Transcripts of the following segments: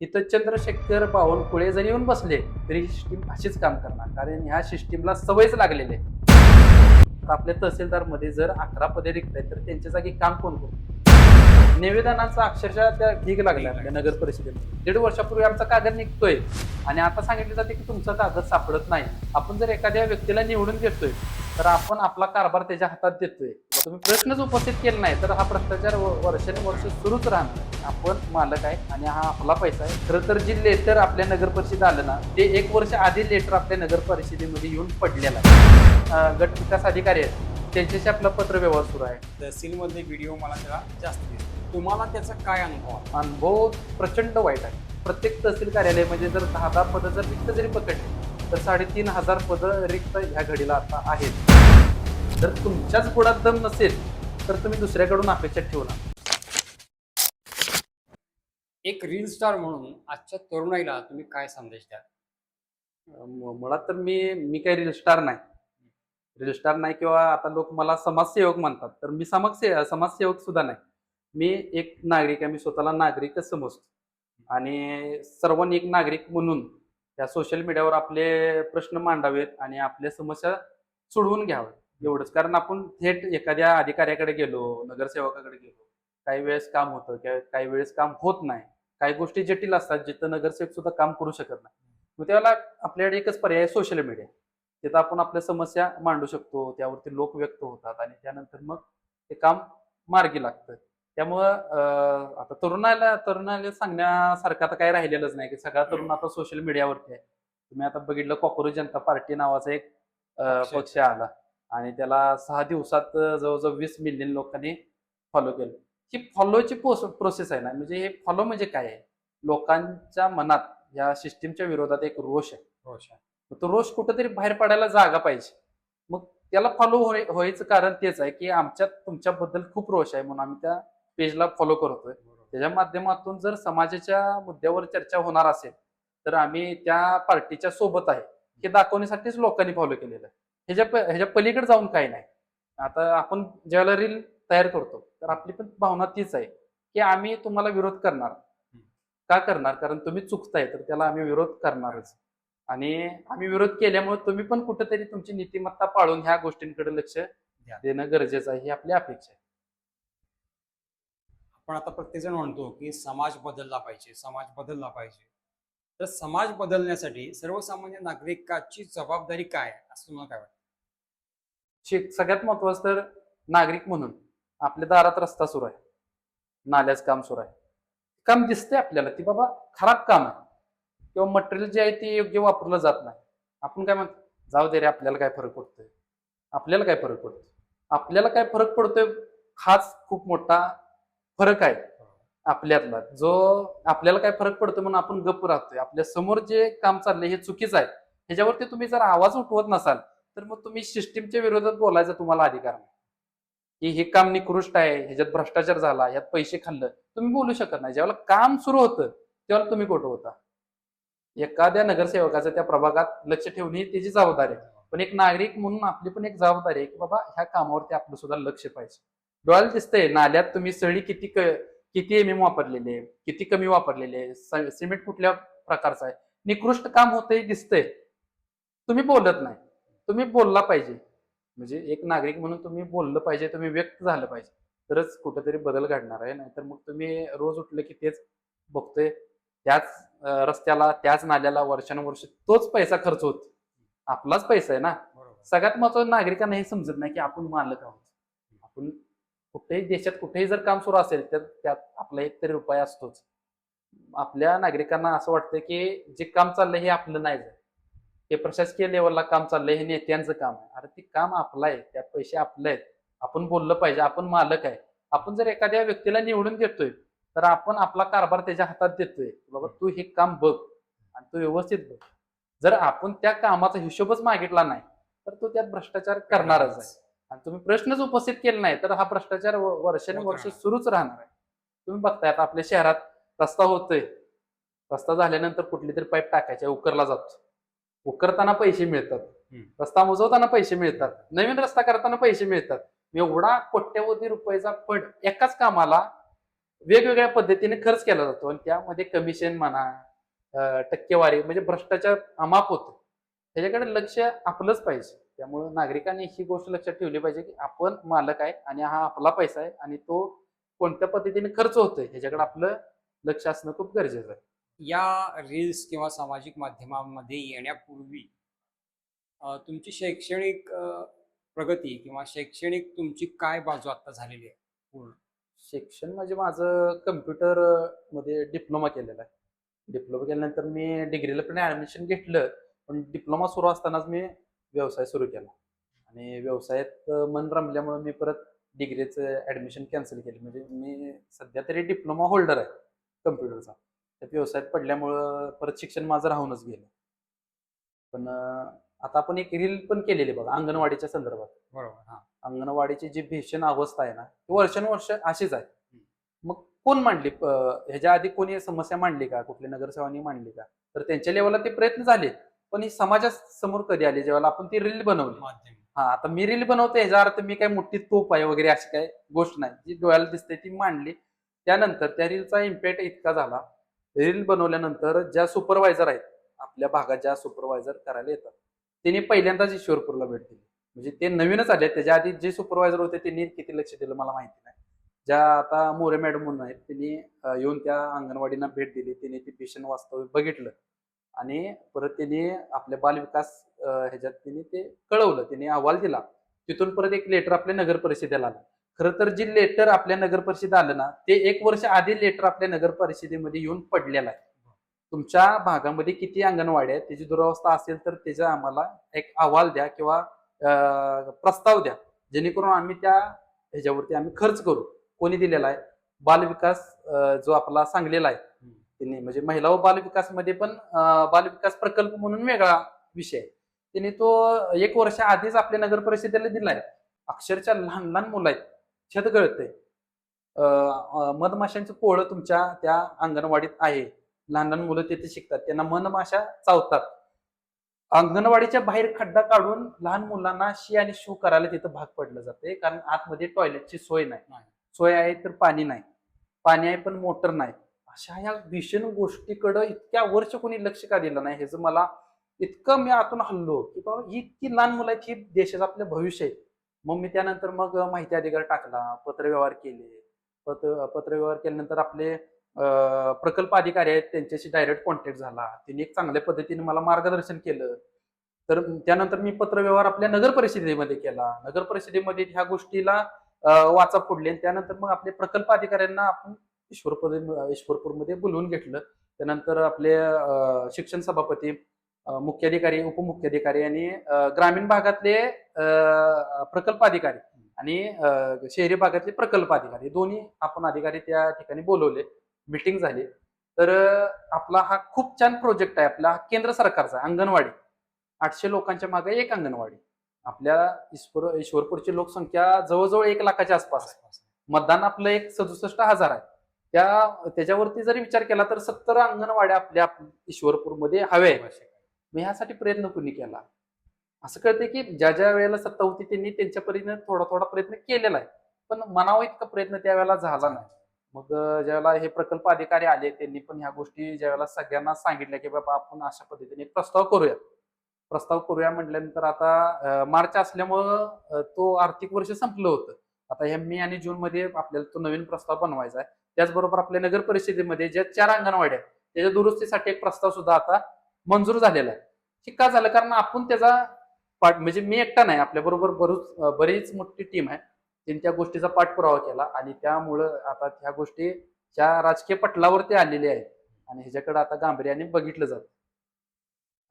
इथं चंद्रशेखर बावनकुळे जरी येऊन बसले तरी ही सिस्टीम अशीच काम करणार, कारण ह्या सिस्टीमला सवयच लागलेली आहे. तर आपल्या तहसीलदारमध्ये जर 11 पदे रिक्त आहेत तर त्यांच्या जागी काम कोण करतो? निवेदनाचा अक्षरशः त्या ढीग लागल्या आपल्या नगर परिषदेमध्ये. 1.5 वर्षापूर्वी आमचा कागद निघतोय आणि आता सांगितलं जाते की तुमचा कागद सापडत नाही. आपण जर एखाद्या व्यक्तीला निवडून देतोय तर आपण आपला कारभार त्याच्या हातात देतोय. तुम्ही प्रश्नच उपस्थित केला नाही तर हा भ्रष्टाचार वर्षानुवर्ष सुरूच राहणार. आपण मालक आहे आणि हा आपला पैसा आहे. खरं तर जे लेटर आपल्या नगर परिषद आलं ना ते 1 वर्ष आधी लेटर आपल्या नगर परिषदेमध्ये येऊन पडलेलं आहे. गट विकास अधिकारी आहेत त्यांच्याशी आपला पत्रव्यवहार सुरू आहे. तहसीलमध्ये व्हिडिओ मला त्याला जास्त दिसतो. तुम्हाला त्याचा काय अनुभव आहे? अनुभव प्रचंड वाईट आहे. प्रत्येक तहसील कार्यालयामध्ये जर 10 पदं जर रिक्त जरी पकडली तर 3,500 पदं रिक्त ह्या घडीला आता आहेत. जर तुमच्याच पुढात दम नसेल तर तुम्ही दुसऱ्याकडून अपेक्षा ठेवू नका. एक रील स्टार म्हणून आजच्या तरुणाईला तुम्ही काय संदेश द्याल? मुळात तर मी काही रील स्टार नाही. रील स्टार नाही किंवा आता लोक मला समाजसेवक म्हणतात तर मी समाजसेवक सुद्धा नाही. मी एक नागरिक आहे. मी स्वतःला नागरिकच समजतो आणि सर्वांनी एक नागरिक म्हणून त्या सोशल मीडियावर आपले प्रश्न मांडावेत आणि आपल्या समस्या सोडवून घ्याव्यात एवढंच. कारण आपण थेट एखाद्या अधिकाऱ्याकडे गेलो, नगरसेवकाकडे गेलो, काही वेळेस काम होतं, काही वेळेस काम होत नाही. काही गोष्टी जटिल असतात जिथं नगरसेवक सुद्धा काम करू शकत नाही. मग त्यावेळेला आपल्याकडे एकच पर्याय सोशल मीडिया. तिथं आपण आपल्या समस्या मांडू शकतो, त्यावरती लोक व्यक्त होतात आणि त्यानंतर मग ते काम मार्गी लागतं. त्यामुळं आता तरुणाला सांगण्यासारखं आता काही राहिलेलंच नाही की सगळा तरुण आता सोशल मीडियावरती आहे. तुम्ही आता बघितलं कॉक्रोच जनता पार्टी नावाचा एक पक्ष आला आणि त्याला 6 दिवसात जवळजवळ 20 मिलियन लोकांनी फॉलो केलं. ही फॉलोची प्रोसेस आहे ना, म्हणजे हे फॉलो म्हणजे काय आहे? लोकांच्या मनात या सिस्टीमच्या विरोधात एक रोष आहे. तो रोष कुठेतरी बाहेर पडायला जागा पाहिजे. मग त्याला फॉलो व्हायचं कारण तेच आहे की आमच्यात तुमच्याबद्दल खूप रोष आहे म्हणून आम्ही त्या पेजला फॉलो करतोय. त्याच्या माध्यमातून जर समाजाच्या मुद्द्यावर चर्चा होणार असेल तर आम्ही त्या पार्टीच्या सोबत आहे हे दाखवण्यासाठीच लोकांनी फॉलो केलेलं आहे. ह्याच्या पलीकडे जाऊन काही नाही. आता आपण ज्यावेळेला रील तयार करतो तर आपली पण भावना तीच आहे की आम्ही तुम्हाला विरोध करणार. का करणार? कारण तुम्ही चुकताय तर त्याला आम्ही विरोध करणारच. आणि आम्ही विरोध केल्यामुळे तुम्ही पण कुठेतरी तुमची नीतिमत्ता पाळून ह्या गोष्टींकडे लक्ष देणं गरजेचं आहे ही आपली अपेक्षा आहे. आपण आता प्रत्येकजण म्हणतो की समाज बदलला पाहिजे, समाज बदलला पाहिजे. तर समाज बदलण्यासाठी सर्वसामान्य नागरिकाची जबाबदारी काय आहे असं तुम्हाला काय वाटतं? सगळ्यात महत्वाचं तर नागरिक म्हणून आपल्या दारात रस्ता सुरू आहे, नाल्याचं काम सुरू आहे, काम दिसतंय आपल्याला ती बाबा खराब काम आहे किंवा मटेरियल जे आहे ते योग्य वापरलं जात नाही. आपण काय म्हणतो जाऊ दे रे आपल्याला काय फरक पडतोय. आपल्याला काय फरक पडतो? आपल्याला काय फरक पडतोय हाच खूप मोठा फरक आहे आपल्यातला. जो आपल्याला काय फरक पडतो म्हणून आपण गप्प राहतोय. आपल्या समोर जे काम चाललंय हे चुकीचं आहे. ह्याच्यावरती तुम्ही जर आवाज उठवत नसाल तर मग तुम्ही सिस्टीमच्या विरोधात बोलायचा तुम्हाला अधिकार नाही. की हे काम निकृष्ट आहे, ह्याच्यात भ्रष्टाचार झाला, ह्यात पैसे खाल्लं. तुम्ही बोलू शकत नाही. ज्यावेळेला काम सुरू होतं तेव्हा तुम्ही कुठं होता? एखाद्या नगरसेवकाचं त्या प्रभागात लक्ष ठेवणे ही त्याची जबाबदारी आहे. पण एक नागरिक म्हणून आपली पण एक जबाबदारी आहे की बाबा ह्या कामावरती आपलं सुद्धा लक्ष पाहिजे. डोळ्याला दिसतंय नाल्यात तुम्ही सळी किती एमएम वापरलेले, किती कमी वापरलेले, सिमेंट कुठल्या प्रकारचं आहे, निकृष्ट काम होतंय दिसतंय. तुम्ही बोलत नाही. तुम्ही बोलला पाहिजे. म्हणजे एक नागरिक म्हणून तुम्ही बोललं पाहिजे, तुम्ही व्यक्त झालं पाहिजे. तरच कुठेतरी बदल घडणार आहे. नाहीतर मग तुम्ही रोज उठलं की तेच बघतोय. त्याच रस्त्याला, त्याच नाल्याला वर्षानुवर्ष तोच पैसा खर्च होतो. आपलाच पैसा आहे ना. सगळ्यात महत्त्वाचं नागरिकांना हे समजत नाही की आपण मालक आहोत. आपण कुठेही देशात कुठेही जर काम सुरू असेल तर त्यात आपला एक तरी रुपया असतोच. आपल्या नागरिकांना असं वाटतं की जे काम चाललंय हे आपलं नाही. हे प्रशासकीय लेवलला काम चाललंय हे नेत्यांचं काम आहे. अरे ते काम आपलं आहे, त्यात पैसे आपले आहेत. आपण बोललं पाहिजे, आपण मालक आहे. आपण जर एखाद्या व्यक्तीला निवडून देतोय तर आपण आपला कारभार त्याच्या हातात देतोय. बाबा तू हे काम बघ आणि तू व्यवस्थित बघ. जर आपण त्या कामाचा हिशोबच मागितला नाही तर तो त्यात भ्रष्टाचार करणारच आहे. आणि तुम्ही प्रश्नच उपस्थित केला नाही तर हा भ्रष्टाचार वर्षानुवर्ष सुरूच राहणार आहे. तुम्ही बघताय आता आपल्या शहरात रस्ता होतोय. रस्ता झाल्यानंतर कुठली तरी पाईप टाकायच्या उकरला जातो. उकरताना पैसे मिळतात. रस्ता मुजवताना पैसे मिळतात. नवीन रस्ता करताना पैसे मिळतात. एवढा कोट्यवधी रुपयाचा फंड एकाच कामाला वेगवेगळ्या पद्धतीने खर्च केला जातो आणि त्यामध्ये कमिशन म्हणा, टक्केवारी म्हणजे भ्रष्टाचार अमाप होतो. त्याच्याकडे लक्ष आपलंच पाहिजे. त्यामुळे नागरिकांनी ही गोष्ट लक्षात ठेवली पाहिजे की आपण मालक आहे आणि हा आपला पैसा आहे आणि तो कोणत्या पद्धतीने खर्च होतोय ह्याच्याकडे आपलं लक्ष असणं खूप गरजेचं आहे. या रील्स किंवा सामाजिक माध्यमांमध्ये येण्यापूर्वी तुमची शैक्षणिक प्रगती किंवा शैक्षणिक तुमची काय बाजू आता झालेली आहे पूर्ण? शिक्षण म्हणजे माझं कम्प्युटर मध्ये डिप्लोमा केलेला आहे. डिप्लोमा केल्यानंतर मी डिग्रीला पण ऍडमिशन घेतलं, पण डिप्लोमा सुरू असतानाच मी व्यवसाय सुरू केला आणि व्यवसायात मन रमल्यामुळे मी परत डिग्रीचं ऍडमिशन कॅन्सल केली. म्हणजे मी सध्या तरी डिप्लोमा होल्डर आहे कम्प्युटरचा. त्यात व्यवसायात पडल्यामुळं परत शिक्षण माझं राहूनच गेलं. पण आता आपण एक रील पण केलेली बघा अंगणवाडीच्या संदर्भात. बरोबर. हा. अंगणवाडीची जी भीषण अवस्था आहे ना, ती वर्षानुवर्ष अशीच आहे. मग कोण मांडली? ह्याच्या आधी कोणी समस्या मांडली का? कुठल्या नगरसेवकांनी मांडली का? तर त्यांच्या लेवलला ते प्रयत्न झाले. पण ही समाजासमोर कधी आली? जेव्हा आपण ती रील बनवली. माध्यम. हा, आता मी रील बनवते ह्याचा अर्थ मी काय मोठी तोप आहे वगैरे अशी काय गोष्ट नाही. जी डोळ्याला दिसते ती मांडली. त्यानंतर त्या रीलचा इम्पॅक्ट इतका झाला. रील बनवल्यानंतर ज्या सुपरवायझर आहेत, आपल्या भागात ज्या सुपरवायझर करायला येतात, त्यांनी पहिल्यांदाच ईश्वरपूरला भेट दिली. म्हणजे ते नवीनच आले. त्याच्या आधी जे सुपरवायझर होते त्यांनी किती लक्ष दिलं मला माहिती नाही. ज्या आता मोरे मॅडम म्हणून आहेत त्यांनी येऊन त्या अंगणवाडीला भेट दिली. त्यांनी ते भीषण वास्तव बघितलं आणि परत त्यांनी आपल्या बालविकास ह्याच्यात त्यांनी ते कळवलं. त्यांनी अहवाल दिला. तिथून परत एक लेटर आपल्या नगर परिषदेला आलं. खरं तर जे लेटर आपल्या नगर परिषद आलं ना, ते 1 वर्ष आधी लेटर आपल्या नगर परिषदेमध्ये येऊन पडलेलं आहे. तुमच्या भागामध्ये किती अंगणवाडी आहेत, त्याची दुरावस्था असेल तर त्याचा आम्हाला एक अहवाल द्या किंवा प्रस्ताव द्या, जेणेकरून आम्ही त्या ह्याच्यावरती आम्ही खर्च करू. कोणी दिलेला आहे? बालविकास जो आपला सांगलेला आहे त्यांनी, म्हणजे महिला व बालविकासमध्ये पण बालविकास प्रकल्प म्हणून वेगळा विषय आहे. त्यांनी तो 1 वर्ष आधीच आपल्या नगर परिषदेला दिलाय. अक्षरशः लहान लहान मुलं आहेत, छत गळतंय. मधमाशांचं पोळं तुमच्या त्या अंगणवाडीत आहे. लहान लहान मुलं तिथे शिकतात, त्यांना मधमाशा चावतात. अंगणवाडीच्या बाहेर खड्डा काढून लहान मुलांना शी आणि शू करायला तिथं भाग पडलं जाते, कारण आतमध्ये टॉयलेटची सोय नाही. सोय आहे तर पाणी नाही, पाणी आहे पण मोटर नाही. अशा या भीषण गोष्टीकडं इतक्या वर्ष कोणी लक्ष का दिलं नाही, ह्याचं मला इतकं मी आतून हल्लो की बाबा ही इतकी लहान मुलं आहेत, ही देशाचं आपलं भविष्य आहे. मग मी त्यानंतर मग माहिती अधिकार टाकला, पत्रव्यवहार केले. पत्रव्यवहार केल्यानंतर आपले प्रकल्प अधिकारी आहेत त्यांच्याशी डायरेक्ट कॉन्टॅक्ट झाला. त्यांनी एक चांगल्या पद्धतीने मला मार्गदर्शन केलं. तर त्यानंतर मी पत्रव्यवहार आपल्या नगर परिषदेमध्ये केला. नगर परिषदेमध्ये ह्या गोष्टीला वाचा फोडली आणि त्यानंतर मग आपले प्रकल्प अधिकाऱ्यांना आपण ईश्वरपूरमध्ये बोलवून घेतलं. त्यानंतर आपले शिक्षण सभापती, मुख्याधिकारी, उपमुख्याधिकारी आणि ग्रामीण भागातले प्रकल्प अधिकारी आणि शहरी भागातले प्रकल्प अधिकारी दोन्ही आपण अधिकारी त्या ठिकाणी बोलवले. मीटिंग झाली. तर आपला हा खूप छान प्रोजेक्ट आहे. आपला केंद्र सरकारचा अंगणवाडी. 800 लोकांच्या मागे एक अंगणवाडी. आपल्या ईश्वरपूरची लोकसंख्या जवळजवळ 1 लाखाच्या आसपास आहे. मतदान आपलं एक 67,000 आहे. त्याच्यावरती जरी विचार केला तर 70 अंगणवाड्या आपल्या ईश्वरपूरमध्ये हव्या आहेत. मग ह्यासाठी प्रयत्न कुणी केला? असं कळतंय की ज्या ज्या वेळेला सत्ता होती त्यांनी त्यांच्या परीने थोडा थोडा प्रयत्न केलेला आहे, पण मनावा इतका प्रयत्न त्यावेळेला झाला नाही. मग ज्यावेळेला हे प्रकल्प अधिकारी आले त्यांनी पण ह्या गोष्टी ज्यावेळेला सगळ्यांना सांगितल्या की बाबा आपण अशा पद्धतीने प्रस्ताव करूया. प्रस्ताव करूया म्हटल्यानंतर आता मार्च असल्यामुळं तो आर्थिक वर्ष संपलं होतं. आता ह्या मे आणि जून मध्ये आपल्याला तो नवीन प्रस्ताव बनवायचा आहे. त्याचबरोबर आपल्या नगर परिषदेमध्ये ज्या 4 अंगणवाड्या आहेत त्याच्या दुरुस्तीसाठी एक प्रस्ताव सुद्धा आता मंजूर झालेला आहे. हे का झालं? कारण आपण त्याचा म्हणजे मी एकटा नाही, आपल्या बरोबर बरीच मोठी टीम आहे. त्यांनी त्या गोष्टीचा पाठपुरावा केला आणि त्यामुळं आता ह्या गोष्टी ज्या राजकीय पटलावरती आलेल्या आहेत आणि ह्याच्याकडे आता गांभीर्याने बघितलं जातं.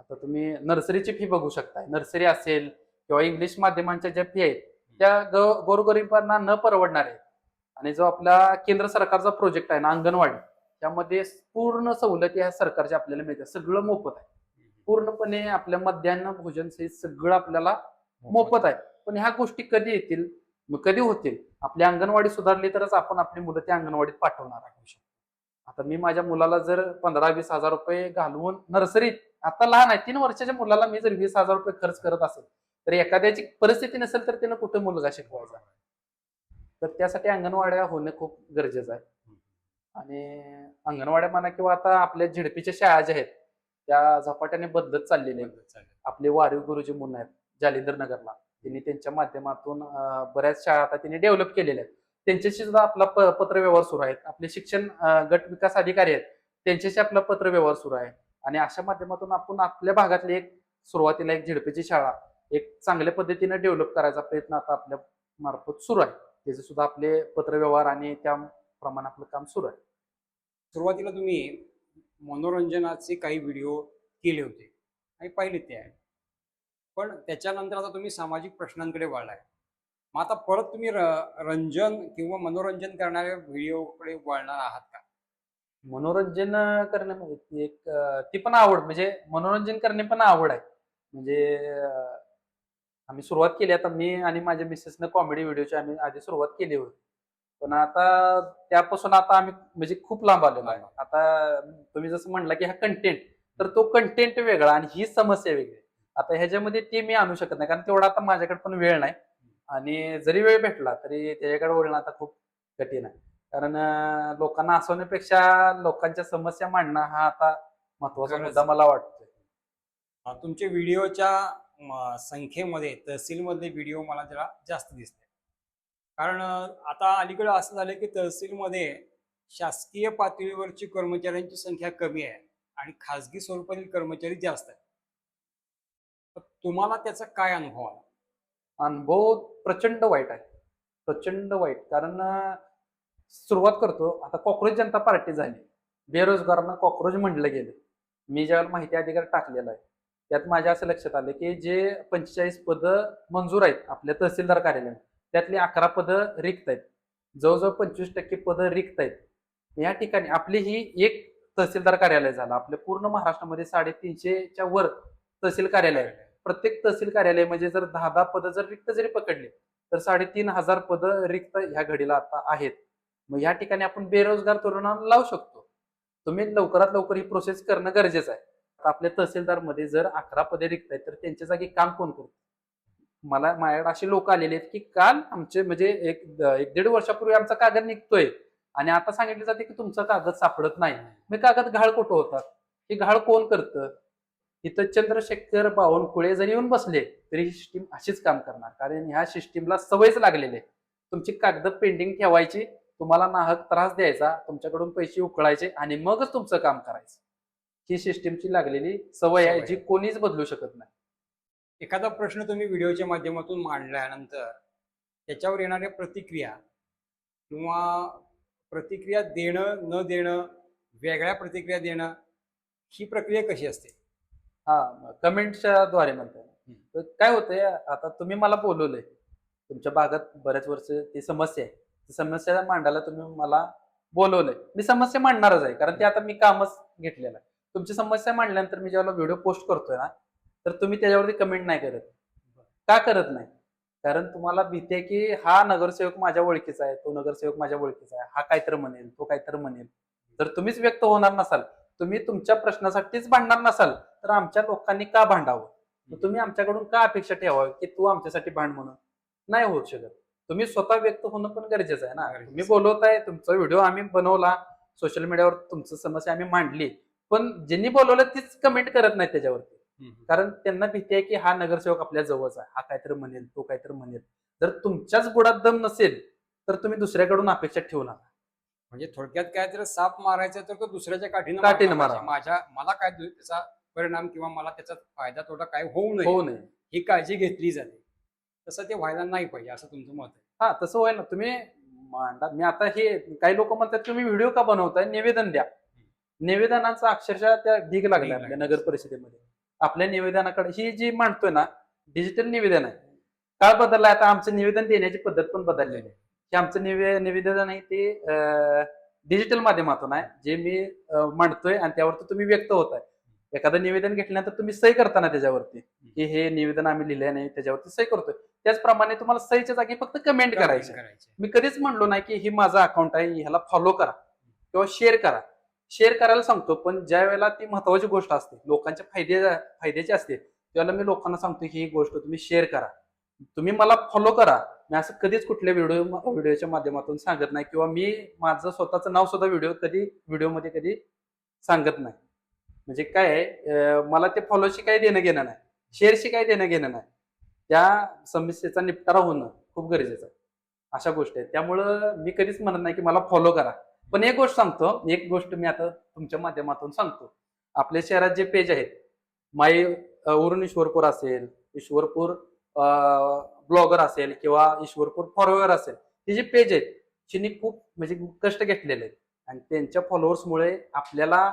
आता तुम्ही नर्सरीची फी बघू शकताय. नर्सरी असेल किंवा इंग्लिश माध्यमांच्या ज्या फी आहेत त्या गोरगरिबांना न परवडणार आहेत. आणि जो आपला केंद्र सरकारचा प्रोजेक्ट आहे ना अंगणवाडी, त्यामध्ये पूर्ण सवलती ह्या सरकारच्या आपल्याला मिळतात. सगळं मोफत आहे. पूर्णपणे आपल्या मध्यान्ह भोजन सहित सगळं आपल्याला मोफत आहे. पण ह्या गोष्टी कधी येतील? मग कधी होतील? आपली अंगणवाडी सुधारली तरच आपण आपली मुलं त्या अंगणवाडीत पाठवणार आहे. आता मी माझ्या मुलाला जर 15-20 हजार रुपये घालवून नर्सरीत, आता लहान आहे 3 वर्षाच्या मुलाला मी जर 20,000 रुपये खर्च करत असेल तर एखाद्याची परिस्थिती नसेल तर त्यानं कुठे मुलगा शिकवायचा? तर त्यासाठी अंगणवाड्या होणं खूप गरजेचं आहे. आणि अंगणवाड्या म्हणा किंवा आता आपल्या झेडपीच्या शाळा ज्या आहेत त्या झपाट्याने बदलत चाललेल्या आहेत. चालेल. आपले वारीव गुरुजी म्हणून आहेत जालिंदर नगरला, त्यांनी त्यांच्या माध्यमातून बऱ्याच शाळा आता त्यांनी डेव्हलप केलेल्या आहेत. त्यांच्याशी सुद्धा आपला पत्रव्यवहार सुरू आहे. आपले शिक्षण गट विकास अधिकारी आहेत, त्यांच्याशी आपला पत्रव्यवहार सुरू आहे. आणि अशा माध्यमातून आपण आपल्या भागातली एक सुरुवातीला एक झेडपीची शाळा एक चांगल्या पद्धतीने डेव्हलप करायचा प्रयत्न आता आपल्या मार्फत सुरू आहे. त्याचे सुद्धा आपले पत्रव्यवहार आणि त्याप्रमाणे आपलं काम सुरू आहे. सुरुवातीला तुम्ही मनोरंजनाचे काही व्हिडिओ केले होते आणि पाहिले ते आहे, पण त्याच्यानंतर आता तुम्ही सामाजिक प्रश्नांकडे वळलाय. मग आता परत तुम्ही रंजन किंवा मनोरंजन करणाऱ्या व्हिडिओकडे वळणार आहात का? मनोरंजन करण्यामध्ये एक ती पण आवड, म्हणजे मनोरंजन करणे पण आवड आहे. म्हणजे आम्ही सुरुवात केली आता मी आणि माझ्या मिसेसनं कॉमेडी व्हिडिओची आम्ही आधी सुरुवात केली होती. पण आता त्यापासून आता आम्ही म्हणजे खूप लांब आलेलो आहे. आता तुम्ही जसं म्हणला की हा कंटेंट, तर तो कंटेंट वेगळा आणि ही समस्या वेगळी. आता ह्याच्यामध्ये ते मी आणू शकत नाही कारण तेवढा आता माझ्याकडे पण वेळ नाही. आणि जरी वेळ भेटला तरी त्याच्याकडे वळणं आता खूप कठीण आहे. कारण लोकांना हसवण्यापेक्षा लोकांच्या समस्या मांडणं हा आता महत्वाचा गरज मुद्दा आहे. मला वाटतोय. तुमच्या व्हिडिओच्या संख्येमध्ये तहसीलमधले व्हिडिओ मला जरा जास्त दिसते. कारण आता अलीकडे असं झालं की तहसीलमध्ये शासकीय पातळीवरची कर्मचाऱ्यांची संख्या कमी आहे आणि खाजगी स्वरूपातील कर्मचारी जास्त आहेत. तर तुम्हाला त्याचा काय अनुभव आला? अनुभव प्रचंड वाईट आहे. प्रचंड वाईट. कारण सुरुवात करतो आता कॉक्रोच जनता पार्टी झाली, बेरोजगारांना कॉक्रोच म्हटलं गेलं. मी ज्यावेळेला माहिती अधिकार टाकलेला आहे त्यात माझ्या असं लक्षात आलं की जे 45 पदं मंजूर आहेत आपल्या तहसीलदार कार्यालयात त्यातली 11 पदं रिक्त आहेत. जवळजवळ 25% पदं रिक्त आहेत. या ठिकाणी आपली ही एक तहसीलदार कार्यालय झालं. आपल्या पूर्ण महाराष्ट्रामध्ये 350च्या वर तहसील कार्यालय आहे. प्रत्येक तहसील कार्यालय म्हणजे जर 10-10 पदं जर रिक्त जरी पकडली तर 3,500 पदं रिक्त ह्या घडीला आता आहेत. मग या ठिकाणी आपण बेरोजगार तरुणांना लावू शकतो. तुम्ही लवकरात लवकर ही प्रोसेस करणं गरजेचं आहे. आता आपल्या तहसीलदारमध्ये जर 11 पदे रिक्त आहेत तर त्यांच्या जागी काम कोण करतो? माझ्याकडे असे लोक आलेले आहेत की काल आमचे म्हणजे एक 1-1.5 वर्षापूर्वी आमचा कागद निघतोय आणि आता सांगितलं जाते की तुमचा कागद सापडत नाही. मग कागद घाळ कुठं होतात? हे घाळ कोण करतं? इथं चंद्रशेखर बावनकुळे जरी येऊन बसले तरी ही सिस्टीम अशीच काम करणार. कारण ह्या सिस्टीमला सवयच लागलेली आहे. तुमची कागद पेंडिंग ठेवायची, तुम्हाला नाहक त्रास द्यायचा, तुमच्याकडून पैसे उकळायचे आणि मगच तुमचं काम करायचं. ही सिस्टीमची लागलेली सवय आहे जी कोणीच बदलू शकत नाही. एखादा प्रश्न तुम्ही व्हिडिओच्या माध्यमातून मांडल्यानंतर त्याच्यावर येणाऱ्या प्रतिक्रिया किंवा प्रतिक्रिया देणं न देणं, वेगळ्या प्रतिक्रिया देणं, ही प्रक्रिया कशी असते? हा, कमेंटच्या द्वारे म्हणताय. तर काय होतंय आता तुम्ही मला बोलवलंय तुमच्या भागात बऱ्याच वर्ष ती समस्या आहे, ती समस्या मांडायला तुम्ही मला बोलवलंय. मी समस्या मांडणारच आहे कारण ते आता मी कामच घेतलेलं आहे. तुमची समस्या मांडल्यानंतर मी जेव्हा व्हिडिओ पोस्ट करतोय ना तर तुम्ही त्याच्यावरती कमेंट नाही करत. का करत नाही? कारण तुम्हाला भीती आहे की हा नगरसेवक माझ्या ओळखीचा आहे, तो नगरसेवक माझ्या ओळखीचा आहे, हा काहीतरी म्हणेल, तो काहीतरी म्हणेल. जर तुम्हीच व्यक्त होणार नसाल, तुम्ही तुमच्या प्रश्नासाठीच भांडणार नसाल तर आमच्या लोकांनी का भांडावं? मग तुम्ही आमच्याकडून का अपेक्षा ठेवावी की तू आमच्यासाठी भांड म्हणून? नाही होऊ शकत. तुम्ही स्वतः व्यक्त होणं पण गरजेचं आहे ना. तुम्ही बोलवताय, तुमचा व्हिडिओ आम्ही बनवला, सोशल मीडियावर तुमची समस्या आम्ही मांडली, पण ज्यांनी बोलवलं तीच कमेंट करत नाही त्याच्यावरती. कारण त्यांना भीती आहे की हा नगरसेवक आपल्या जवळचा आहे, हा काहीतरी म्हणेल, तो काहीतरी म्हणेल. जर तुमच्याच बुडात दम नसेल तर तुम्ही दुसऱ्याकडून अपेक्षा ठेवू नका. म्हणजे थोडक्यात काय तर साप मारायचा तर तो दुसऱ्याच्या काठीनं काठीनं मारला मारा. पाहिजे. मला काय त्याचा परिणाम किंवा मला त्याचा फायदा तोटा काय होऊ होऊ नये नये. ही काळजी घेतली जाते. तसं ते व्हायला नाही पाहिजे असं तुमचं मत आहे. हा, तसं होईल ना. तुम्ही मांडा. मी आता हे काही लोक म्हणतात तुम्ही व्हिडिओ का बनवताय, निवेदन द्या. निवेदनाचा अक्षरशः त्या ढीग लागल्या आपल्या नगर परिषदेमध्ये. आपल्या निवेदनाकडे ही जी मांडतोय ना डिजिटल निवेदन आहे. काळ बदललाय, आता आमचं निवेदन देण्याची पद्धत पण बदललेली आहे. की आमचं निवेदन आहे ते डिजिटल माध्यमातून आहे, जे मी मांडतोय आणि त्यावरती तुम्ही व्यक्त होताय. एखादं निवेदन घेतल्यानंतर तुम्ही सही करताना त्याच्यावरती की हे निवेदन आम्ही लिहिले नाही, त्याच्यावरती सही करतोय. त्याचप्रमाणे तुम्हाला सहीच्या जागी फक्त कमेंट करायची. मी कधीच म्हणलो नाही की ही माझा अकाउंट आहे, ह्याला फॉलो करा किंवा शेअर करा. शेअर करायला सांगतो, पण ज्या वेळेला ती महत्वाची गोष्ट असते, लोकांच्या फायद्याची असते, त्यावेळेला मी लोकांना सांगतो की ही गोष्ट तुम्ही शेअर करा, तुम्ही मला फॉलो करा, मी असं कधीच कुठल्या व्हिडिओच्या माध्यमातून सांगत नाही, किंवा मी माझं स्वतःचं नाव सुद्धा व्हिडिओमध्ये कधी सांगत नाही. म्हणजे काय आहे, मला ते फॉलोशी काही देणं घेणं नाही, शेअरशी काही देणं घेणं नाही. त्या समस्येचा निपटारा होणं खूप गरजेचं आहे. अशा गोष्टी आहेत. त्यामुळं मी कधीच म्हणत नाही की मला फॉलो करा. पण एक गोष्ट मी आता तुमच्या माध्यमातून सांगतो. आपल्या शहरात जे पेज आहेत, वरून ईश्वरपूर असेल, ईश्वरपूर ब्लॉगर असेल, किंवा ईश्वरपूर फॉलोअर असेल, हे जे पेज आहेत त्यांनी खूप म्हणजे कष्ट घेतलेले आहेत, आणि त्यांच्या फॉलोअर्समुळे आपल्याला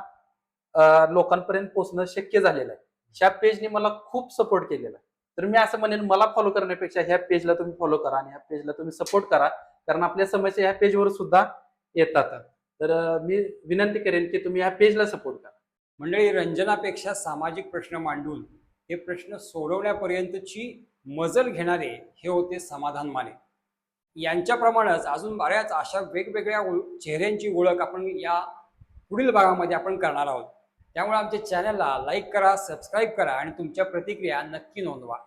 लोकांपर्यंत पोहोचणं शक्य झालेलं आहे. ह्या पेजने मला खूप सपोर्ट केलेला आहे. तर मी असं म्हणेन, मला फॉलो करण्यापेक्षा ह्या पेजला तुम्ही फॉलो करा आणि ह्या पेजला तुम्ही सपोर्ट करा, कारण आपल्या समस्या ह्या पेजवर सुद्धा येतात. तर मी विनंती करेन की तुम्ही ह्या पेजला सपोर्ट करा. मंडळी, रंजनापेक्षा सामाजिक प्रश्न मांडून हे प्रश्न सोडवण्यापर्यंतची मजल घेणारे हे होते समाधान माने. यांच्याप्रमाणेच अजून बऱ्याच अशा वेगवेगळ्या चेहऱ्यांची ओळख आपण या पुढील भागामध्ये आपण करणार आहोत. त्यामुळे आमच्या चॅनलला लाईक करा, सबस्क्राईब करा आणि तुमच्या प्रतिक्रिया नक्की नोंदवा.